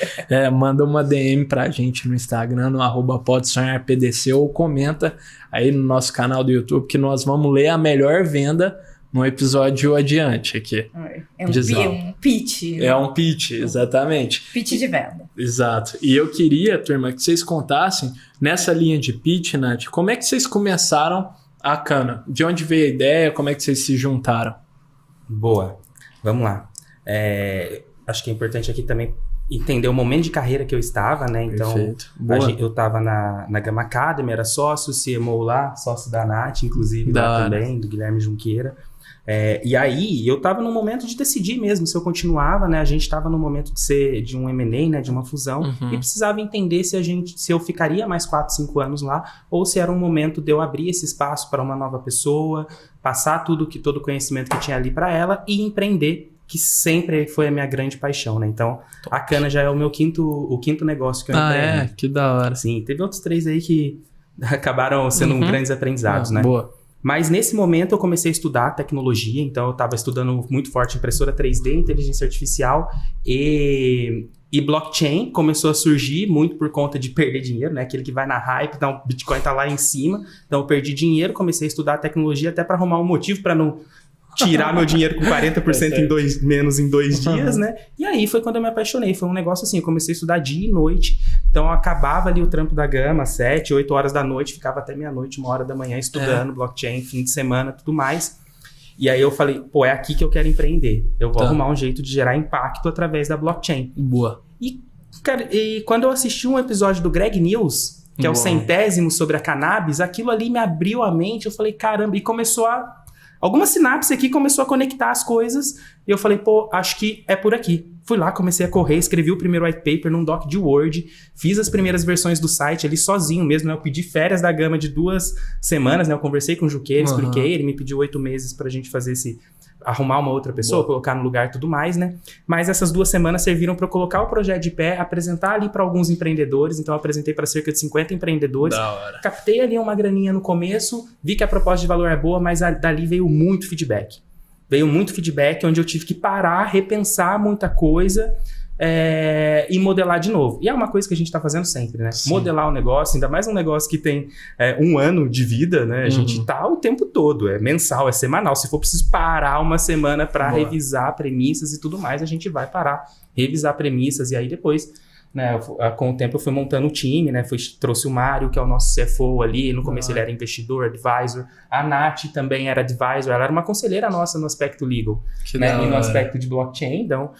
manda uma DM para a gente no Instagram, no @podesonharpdc, ou comenta aí no nosso canal do YouTube, que nós vamos ler a melhor venda no episódio adiante aqui. É um pitch. É um pitch, exatamente. Pitch de venda. Exato. E eu queria, turma, que vocês contassem, nessa linha de pitch, Nath, como é que vocês começaram a Cana? De onde veio a ideia? Como é que vocês se juntaram? Boa. Vamos lá. Acho que é importante aqui também entender o momento de carreira que eu estava, né? Então, eu estava na Gama Academy, era sócio, CMO lá, sócio da Nath, inclusive, lá também, do Guilherme Junqueira. E aí, eu tava no momento de decidir mesmo se eu continuava, né? A gente tava no momento de um M&A, né? De uma fusão, e precisava entender se eu ficaria mais 4, 5 anos lá, ou se era um momento de eu abrir esse espaço para uma nova pessoa, passar todo o conhecimento que tinha ali para ela e empreender, que sempre foi a minha grande paixão, né? Então, a cana já é o quinto negócio que eu empreendo. Que da hora. Sim, teve outros 3 aí que acabaram sendo grandes aprendizados, né? Boa. Mas nesse momento eu comecei a estudar tecnologia, então eu estava estudando muito forte impressora 3D, inteligência artificial e blockchain começou a surgir muito por conta de perder dinheiro, né? Aquele que vai na hype, então o Bitcoin tá lá em cima, então eu perdi dinheiro, comecei a estudar tecnologia até para arrumar um motivo para não tirar meu dinheiro com 40% menos em 2 dias, né? E aí foi quando eu me apaixonei. Foi um negócio assim, eu comecei a estudar dia e noite. Então eu acabava ali o trampo da Gama, 7, 8 horas da noite, ficava até meia-noite, 1 hora da manhã estudando blockchain, fim de semana, tudo mais. E aí eu falei, pô, é aqui que eu quero empreender. Eu vou arrumar um jeito de gerar impacto através da blockchain. Boa. E, cara, quando eu assisti um episódio do Greg News, que é o 100º sobre a cannabis, aquilo ali me abriu a mente. Eu falei, caramba, e começou a... Alguma sinapse aqui começou a conectar as coisas e eu falei, pô, acho que é por aqui. Fui lá, comecei a correr, escrevi o primeiro white paper num doc de Word, fiz as primeiras versões do site ali sozinho mesmo, né? Eu pedi férias da Gama de 2 semanas, né? Eu conversei com o Juqueira, expliquei, ele me pediu 8 meses pra gente fazer arrumar uma outra pessoa, colocar no lugar e tudo mais, né? Mas essas 2 semanas serviram para eu colocar o projeto de pé, apresentar ali para alguns empreendedores, então eu apresentei para cerca de 50 empreendedores, captei ali uma graninha no começo, vi que a proposta de valor é boa, mas dali veio muito feedback. Onde eu tive que parar, repensar muita coisa e modelar de novo. E é uma coisa que a gente está fazendo sempre, né? Sim. Modelar o negócio, ainda mais um negócio que tem 1 ano de vida, né? A gente tá o tempo todo, é mensal, é semanal. Se for preciso parar uma semana para revisar premissas e tudo mais, a gente vai parar, revisar premissas e aí depois... Né, com o tempo eu fui montando o time, né, trouxe o Mário, que é o nosso CFO ali, no começo ele era investidor, advisor, a Nath também era advisor, ela era uma conselheira nossa no aspecto legal, né, e no aspecto de blockchain, então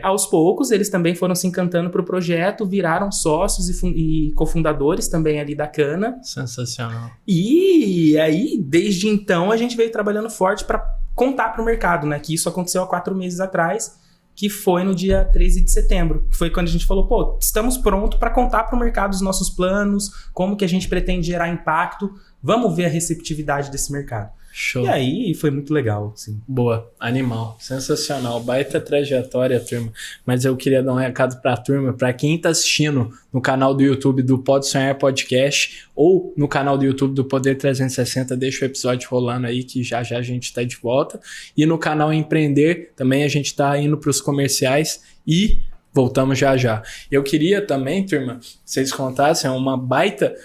aos poucos eles também foram se encantando pro projeto, viraram sócios e cofundadores também ali da Cana. Sensacional. E aí, desde então, a gente veio trabalhando forte para contar pro mercado, né, que isso aconteceu há 4 meses atrás, que foi no dia 13 de setembro, que foi quando a gente falou, pô, estamos prontos para contar para o mercado os nossos planos, como que a gente pretende gerar impacto, vamos ver a receptividade desse mercado. Show. E aí foi muito legal, assim. Boa, animal, sensacional, baita trajetória, turma. Mas eu queria dar um recado pra turma, pra quem tá assistindo no canal do YouTube do Pode Sonhar Podcast ou no canal do YouTube do Poder 360, deixa o episódio rolando aí que já a gente tá de volta. E no canal Empreender também a gente tá indo pros comerciais e voltamos já. Eu queria também, turma, vocês contassem uma baita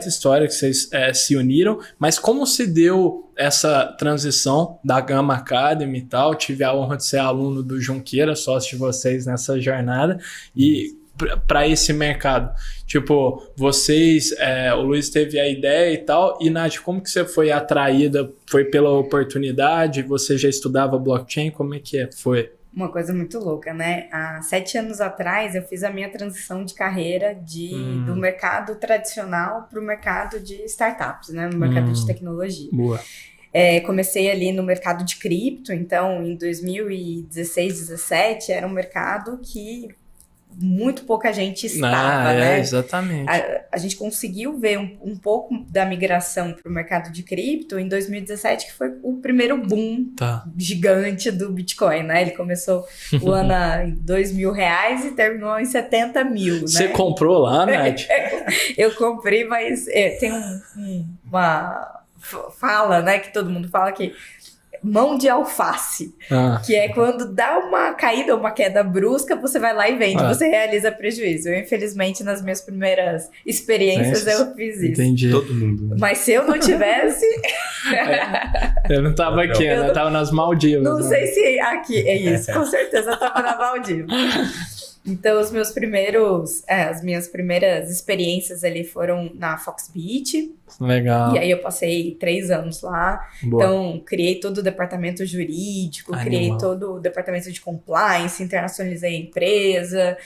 história que vocês se uniram, mas como se deu essa transição da Gama Academy e tal? Tive a honra de ser aluno do Junqueira, sócio de vocês nessa jornada, e para esse mercado. Tipo, vocês, o Luiz teve a ideia e tal, e Nath, como que você foi atraída? Foi pela oportunidade? Você já estudava blockchain? Como é que foi? Uma coisa muito louca, né? Há 7 anos atrás, eu fiz a minha transição de carreira do mercado tradicional para o mercado de startups, né? No mercado de tecnologia. Boa. Comecei ali no mercado de cripto, então em 2016, 2017, era um mercado que muito pouca gente estava, né? Exatamente. A gente conseguiu ver um pouco da migração para o mercado de cripto em 2017, que foi o primeiro boom gigante do Bitcoin, né? Ele começou o ano em R$2.000 e terminou em 70 mil, né? Você comprou lá, Nath? Eu comprei, mas tem uma fala, né? Que todo mundo fala que mão de alface, que é quando dá uma caída, uma queda brusca, você vai lá e vende, você realiza prejuízo. Eu, infelizmente, nas minhas primeiras experiências, eu fiz isso. Entendi. Todo mundo. Mas se eu não tivesse... Eu não tava aqui, né? Eu tava nas Maldivas. Não sei se aqui é isso, com certeza eu tava na Maldivas. Então, as minhas primeiras experiências ali foram na Foxbit. Legal. E aí eu passei 3 anos lá. Boa. Então, criei todo o departamento jurídico, criei todo o departamento de compliance, internacionalizei a empresa.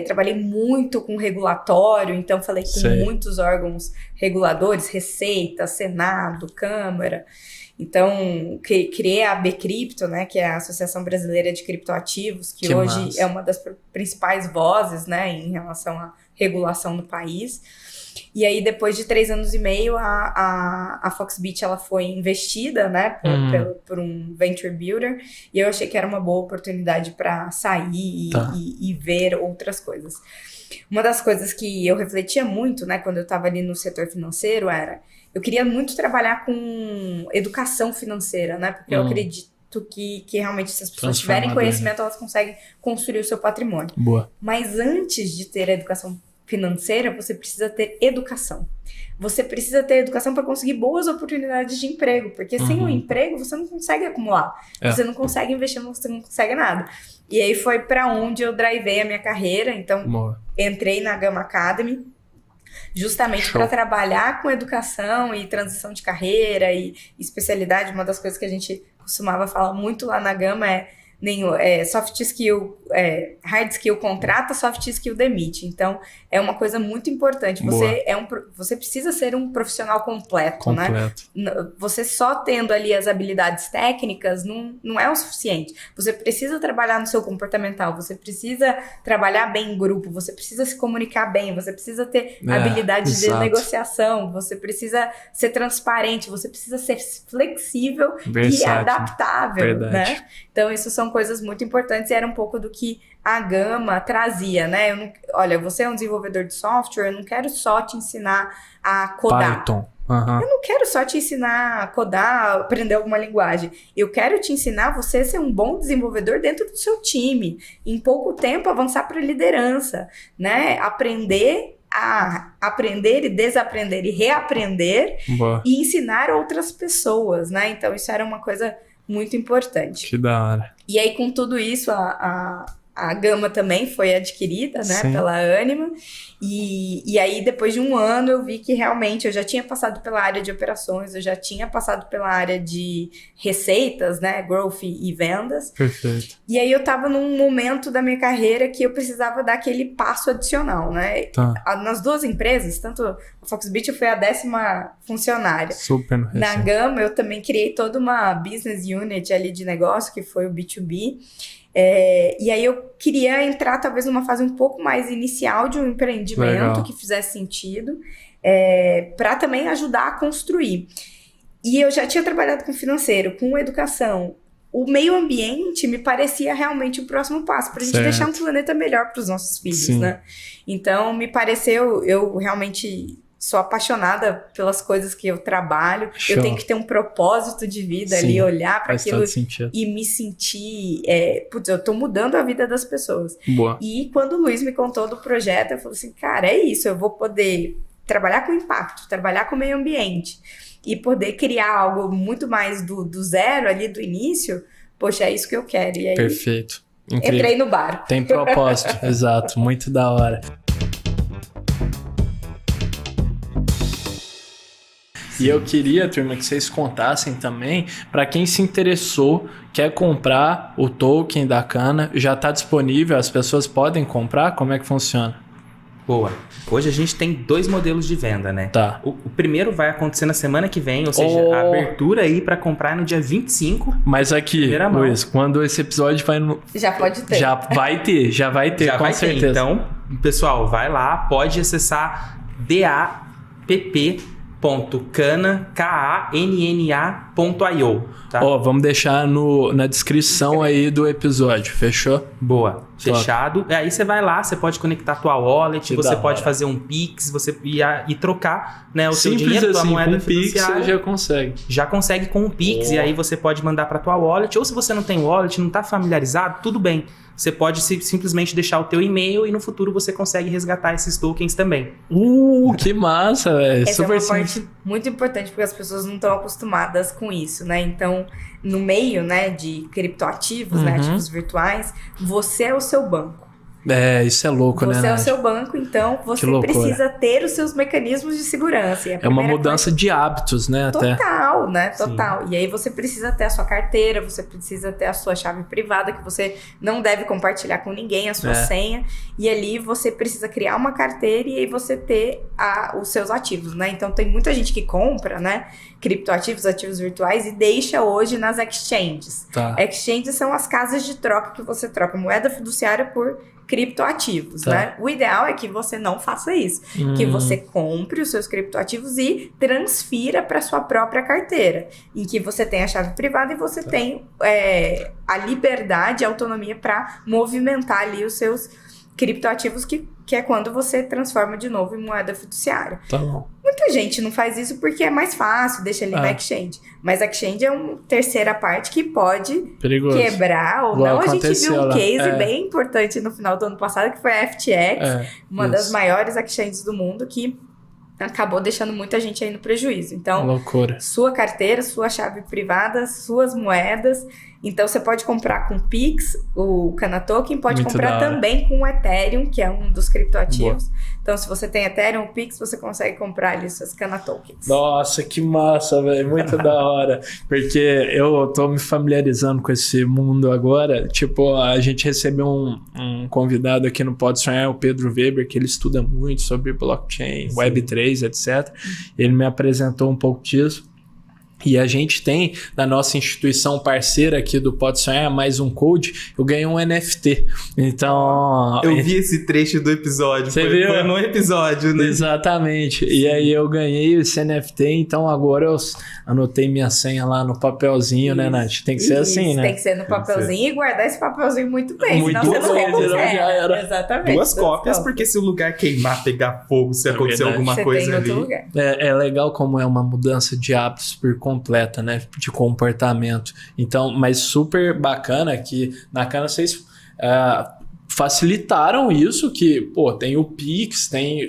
Trabalhei muito com regulatório, então falei com Sei. muitos órgãos reguladores, Receita, Senado, Câmara. Então, criei a Bcrypto, né, que é a Associação Brasileira de Criptoativos, que hoje massa. é uma das principais vozes, né, em relação à regulação no país. E aí, depois de 3 anos e meio, a Foxbit ela foi investida, né, por um venture builder, e eu achei que era uma boa oportunidade para sair e ver outras coisas. Uma das coisas que eu refletia muito, né, quando eu estava ali no setor financeiro eu queria muito trabalhar com educação financeira, né, porque eu acredito que realmente se as pessoas tiverem conhecimento, elas conseguem construir o seu patrimônio. Boa. Mas antes de ter a educação financeira, você precisa ter educação. Você precisa ter educação para conseguir boas oportunidades de emprego, porque sem o emprego você não consegue acumular, você não consegue investir, você não consegue nada. E aí foi para onde eu drivei a minha carreira, então entrei na Gama Academy, justamente para trabalhar com educação e transição de carreira e especialidade. Uma das coisas que a gente costumava falar muito lá na Gama soft skill, hard skill contrata, soft skill demite. Então, é uma coisa muito importante. Você precisa ser um profissional completo, né? Você só tendo ali as habilidades técnicas não é o suficiente. Você precisa trabalhar no seu comportamental, você precisa trabalhar bem em grupo, você precisa se comunicar bem, você precisa ter habilidade de negociação, você precisa ser transparente, você precisa ser flexível e adaptável, né? Então, isso são coisas muito importantes e era um pouco do que a Gama trazia, né? Olha, você é um desenvolvedor de software, eu não quero só te ensinar a codar. Python. Eu não quero só te ensinar a codar, aprender alguma linguagem. Eu quero te ensinar você a ser um bom desenvolvedor dentro do seu time. Em pouco tempo, avançar para a liderança, né? Aprender e desaprender e reaprender e ensinar outras pessoas, né? Então, isso era uma coisa muito importante. Que da hora. E aí, com tudo isso, a Gama também foi adquirida, né, pela Anima. E aí, depois de um ano, eu vi que realmente eu já tinha passado pela área de operações, eu já tinha passado pela área de receitas, né, growth e vendas. Perfeito. E aí, eu tava num momento da minha carreira que eu precisava dar aquele passo adicional, né? Nas duas empresas, tanto a Foxbit foi a 10ª funcionária. Super recente. Na Gama, eu também criei toda uma business unit ali de negócio, que foi o B2B. E aí eu queria entrar talvez numa fase um pouco mais inicial de um empreendimento que fizesse sentido, para também ajudar a construir. E eu já tinha trabalhado com financeiro, com educação. O meio ambiente me parecia realmente o próximo passo para a gente deixar um planeta melhor para os nossos filhos, né? Então me pareceu, eu realmente sou apaixonada pelas coisas que eu trabalho. Eu tenho que ter um propósito de vida ali, olhar para aquilo e me sentir... eu tô mudando a vida das pessoas. E quando o Luiz me contou do projeto, eu falei assim, cara, é isso, eu vou poder trabalhar com impacto, trabalhar com o meio ambiente e poder criar algo muito mais do zero ali, do início. Poxa, é isso que eu quero. E aí, perfeito. Incrível. Entrei no bar. Tem propósito, exato. Muito da hora. E eu queria, turma, que vocês contassem também, para quem se interessou, quer comprar o token da Cana, já está disponível, as pessoas podem comprar? Como é que funciona? Boa. Hoje a gente tem 2 modelos de venda, né? Tá. O primeiro vai acontecer na semana que vem, ou seja, a abertura aí para comprar no dia 25. Mas aqui, Luiz, quando esse episódio vai no... Já pode ter. Já vai ter, com certeza. Então, pessoal, vai lá, pode acessar dapp.canna.io, tá? Vamos deixar na descrição aí do episódio, fechou? Boa, fechado. Aí você vai lá, você pode conectar a tua wallet, você pode fazer um Pix, você e trocar, né, o seu dinheiro, tua moeda fiduciária. Pix você já consegue. Já consegue com o Pix, e aí você pode mandar para tua wallet, ou se você não tem wallet, não tá familiarizado, tudo bem. Você pode simplesmente deixar o teu e-mail e no futuro você consegue resgatar esses tokens também. Que massa, velho. Essa é uma parte muito importante porque as pessoas não estão acostumadas com isso, né? Então, no meio, né, de criptoativos, né, ativos virtuais, você é o seu banco. Isso é louco, né, Você é o Nath? seu banco, então você loucura. precisa ter os seus mecanismos de segurança. E a É uma primeira mudança de hábitos, né, até. Total, né? Total. E aí você precisa ter a sua carteira, você precisa ter a sua chave privada, que você não deve compartilhar com ninguém, a sua senha. E ali você precisa criar uma carteira e aí você ter os seus ativos, né? Então tem muita gente que compra, né? Criptoativos, ativos virtuais e deixa hoje nas exchanges. Tá. Exchanges são as casas de troca que você troca moeda fiduciária por criptoativos, né? O ideal é que você não faça isso, que você compre os seus criptoativos e transfira para sua própria carteira, em que você tem a chave privada e você tem a liberdade, a autonomia para movimentar ali os seus criptoativos, que é quando você transforma de novo em moeda fiduciária. Tá bom. Muita gente não faz isso porque é mais fácil, deixa ali na exchange. Mas a exchange é uma terceira parte que pode Perigoso. quebrar ou Igual não. A gente viu um aconteceu lá. case bem importante no final do ano passado, que foi a FTX, uma das maiores exchanges do mundo, que acabou deixando muita gente aí no prejuízo. Então, Loucura. sua carteira, sua chave privada, suas moedas. Então, você pode comprar com Pix, o Cana Token, pode Muito comprar da hora. também com o Ethereum, que é um dos criptoativos. Então, se você tem Ethereum ou Pix, você consegue comprar ali suas Cana Tokens. Nossa, que massa, velho. Muito da hora. Porque eu tô me familiarizando com esse mundo agora. Tipo, a gente recebeu um convidado aqui no Pode Sonhar, o Pedro Weber, que ele estuda muito sobre blockchain, Web3, etc. Ele me apresentou um pouco disso. E a gente tem, na nossa instituição parceira aqui do Pode Sonhar, mais um code, eu ganhei um NFT. Então... Eu vi esse trecho do episódio. Você viu? Foi no episódio, né? Exatamente. E aí eu ganhei esse NFT, então agora eu anotei minha senha lá no papelzinho, né, Nath? Tem que ser assim, né? Tem que ser no papelzinho e guardar esse papelzinho muito bem, Muito senão você não bem, recupera. senão já era. Exatamente. Duas cópias, porque se o lugar queimar, pegar fogo, se acontecer verdade. alguma você coisa tem em ali... outro lugar. É legal como é uma mudança de hábitos por completa, né? De comportamento. Então, mas super bacana que na Cana vocês facilitaram isso, que, pô, tem o Pix, tem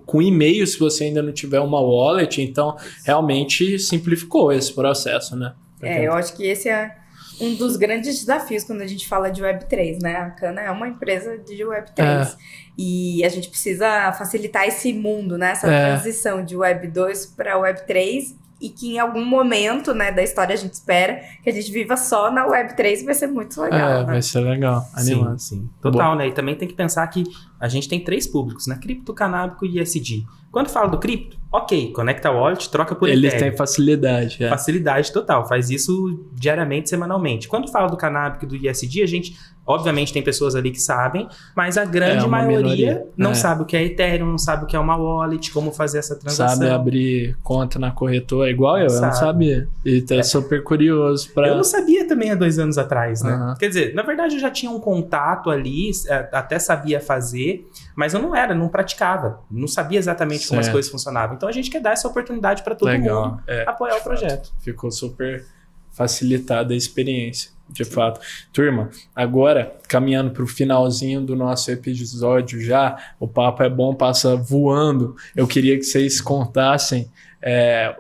com e-mail se você ainda não tiver uma wallet, então realmente simplificou esse processo, né? Eu acho que esse é um dos grandes desafios quando a gente fala de Web3, né? A Cana é uma empresa de Web3. E a gente precisa facilitar esse mundo, né? Essa transição de Web2 para Web3 e que em algum momento, né, da história a gente espera que a gente viva só na Web3 vai ser muito legal, né? Vai ser legal, animado. Sim. Total, né? E também tem que pensar que a gente tem 3 públicos, né? Cripto, canábico e ISD. Quando fala do cripto, ok, conecta a wallet, troca por Eles Ethereum. têm facilidade. Facilidade total, faz isso diariamente, semanalmente. Quando fala do canábico e do ISD, a gente, obviamente, tem pessoas ali que sabem, mas a grande uma maioria minoria. não sabe o que é Ethereum, não sabe o que é uma wallet, como fazer essa transação. Sabe abrir conta na corretora, igual eu não sabia. E tá super curioso pra... Eu não sabia também há 2 anos atrás, né? Uhum. Quer dizer, na verdade eu já tinha um contato ali, até sabia fazer, mas eu não praticava. Não sabia exatamente como as coisas funcionavam. Então a gente quer dar essa oportunidade para todo mundo apoiar o projeto. Ficou super facilitada a experiência, de fato. Turma, agora, caminhando para o finalzinho do nosso episódio já, o papo é bom, passa voando. Eu queria que vocês contassem,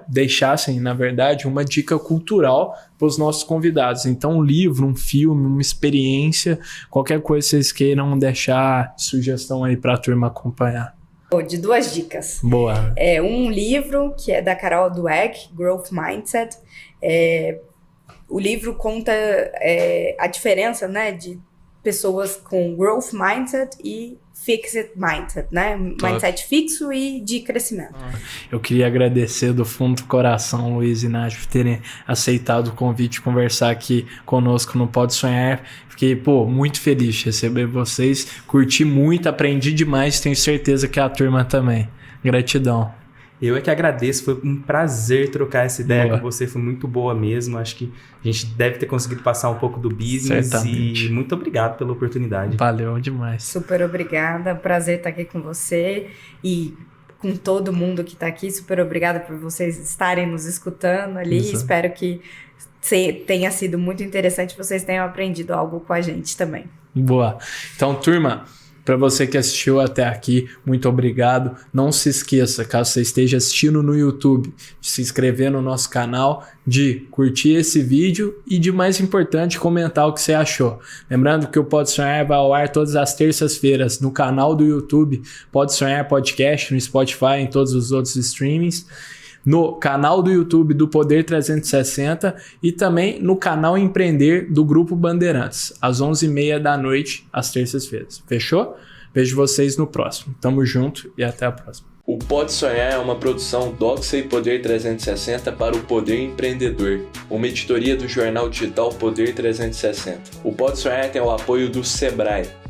deixassem, na verdade, uma dica cultural para os nossos convidados. Então, um livro, um filme, uma experiência, qualquer coisa que vocês queiram deixar de sugestão aí para a turma acompanhar. De 2 dicas. Boa. Um livro que é da Carol Dweck, Growth Mindset. O livro conta a diferença, né, de pessoas com growth mindset e fixed mindset, né? Mindset fixo e de crescimento. Eu queria agradecer do fundo do coração, Luiz e Nath, por terem aceitado o convite de conversar aqui conosco no Pode Sonhar. Fiquei, muito feliz de receber vocês. Curti muito, aprendi demais, tenho certeza que a turma também. Gratidão. Eu é que agradeço, foi um prazer trocar essa ideia com você, foi muito boa mesmo, acho que a gente deve ter conseguido passar um pouco do business. Certamente. E muito obrigado pela oportunidade. Valeu demais. Super obrigada, prazer estar aqui com você e com todo mundo que está aqui, super obrigada por vocês estarem nos escutando ali, espero que tenha sido muito interessante, vocês tenham aprendido algo com a gente também. Boa, então turma, Para você que assistiu até aqui, muito obrigado. Não se esqueça, caso você esteja assistindo no YouTube, de se inscrever no nosso canal, de curtir esse vídeo e, de mais importante, comentar o que você achou. Lembrando que o Pode Sonhar vai ao ar todas as terças-feiras no canal do YouTube Pode Sonhar Podcast, no Spotify, em todos os outros streamings, no canal do YouTube do Poder 360 e também no canal Empreender do Grupo Bandeirantes, às 11h30 da noite, às terças-feiras. Fechou? Vejo vocês no próximo. Tamo junto e até a próxima. O Pode Sonhar é uma produção Doxa e Poder 360 para o Poder Empreendedor, uma editoria do jornal digital Poder 360. O Pode Sonhar tem o apoio do Sebrae.